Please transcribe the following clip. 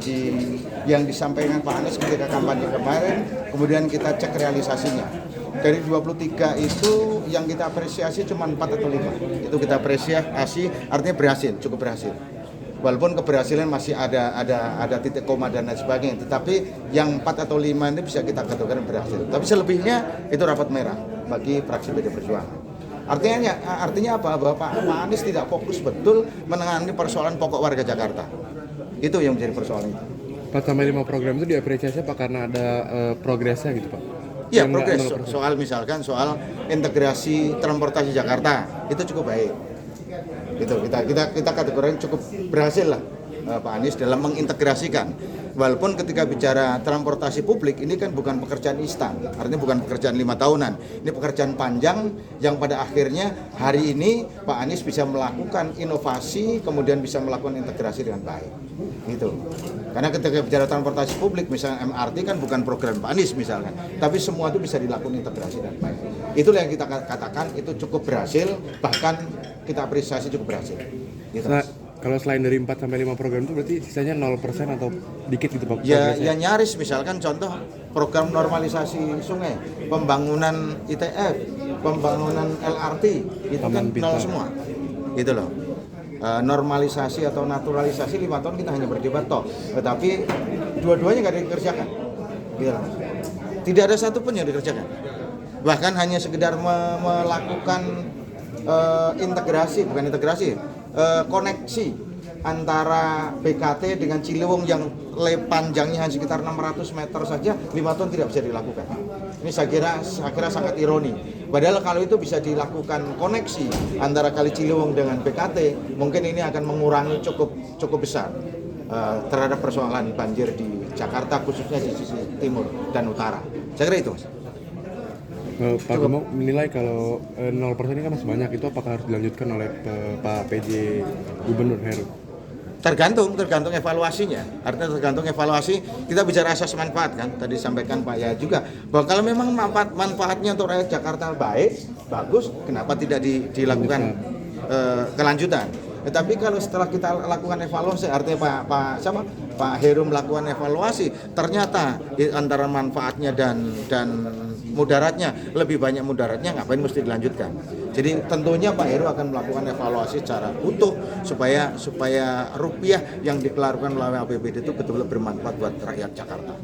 janji yang disampaikan Pak Anies ketika kampanye kemarin, kemudian kita cek realisasinya. Dari 23 itu yang kita apresiasi cuma 4 atau 5. Itu kita apresiasi, artinya berhasil, cukup berhasil. Walaupun keberhasilan masih ada titik koma dan lain sebagainya, tetapi yang 4 atau 5 ini bisa kita katakan berhasil. Tapi selebihnya itu rapat merah bagi fraksi PD Perjuangan. Artinya apa? Bahwa Pak Anies tidak fokus betul menangani persoalan pokok warga Jakarta. Itu yang menjadi persoalan itu. 4-5 program itu diapresiasi Pak karena ada progresnya gitu Pak? Iya, progres. Soal misalkan soal integrasi transportasi Jakarta itu cukup baik. Gitu, kita kategorikan cukup berhasil lah Pak Anies dalam mengintegrasikan. Walaupun ketika bicara transportasi publik ini kan bukan pekerjaan instan, artinya bukan pekerjaan 5 tahunan. Ini pekerjaan panjang yang pada akhirnya hari ini Pak Anies bisa melakukan inovasi, kemudian bisa melakukan integrasi dengan baik. Gitu. Karena ketika bicara transportasi publik, misalnya MRT kan bukan program Pak Anies misalkan, tapi semua itu bisa dilakukan integrasi dengan baik. Itulah yang kita katakan itu cukup berhasil, bahkan kita apresiasi cukup berhasil. Gitu. Kalau selain dari 4-5 program itu berarti sisanya 0% atau dikit gitu Pak? Ya nyaris, misalkan contoh program normalisasi sungai, pembangunan ITF, pembangunan LRT, itu kan nol semua. Gitu loh. Normalisasi atau naturalisasi 5 tahun kita hanya berdebat toh, tetapi dua-duanya nggak dikerjakan. Gitu loh. Tidak ada satupun yang dikerjakan. Bahkan hanya sekedar melakukan koneksi antara BKT dengan Ciliwung yang panjangnya hanya sekitar 600 meter saja 5 tahun tidak bisa dilakukan. Ini saya kira sangat ironi. Padahal kalau itu bisa dilakukan koneksi antara Kali Ciliwung dengan BKT, mungkin ini akan mengurangi cukup besar terhadap persoalan banjir di Jakarta, khususnya di sisi timur dan utara. Saya kira itu, Mas. Pak Gembong menilai kalau 0% ini kan masih banyak, itu apakah harus dilanjutkan oleh Pak PJ Gubernur Heru? Tergantung evaluasinya. Artinya tergantung evaluasi. Kita bicara asas manfaat kan. Tadi disampaikan Pak Yaya juga bahwa kalau memang manfaatnya untuk rakyat Jakarta baik, bagus, kenapa tidak dilakukan kelanjutan? Tetapi kalau setelah kita lakukan evaluasi, artinya Pak Heru melakukan evaluasi, ternyata antara manfaatnya dan mudaratnya lebih banyak mudaratnya, ngapain mesti dilanjutkan? Jadi tentunya Pak Heru akan melakukan evaluasi secara utuh supaya rupiah yang dikeluarkan melalui APBD itu betul-betul bermanfaat buat rakyat Jakarta.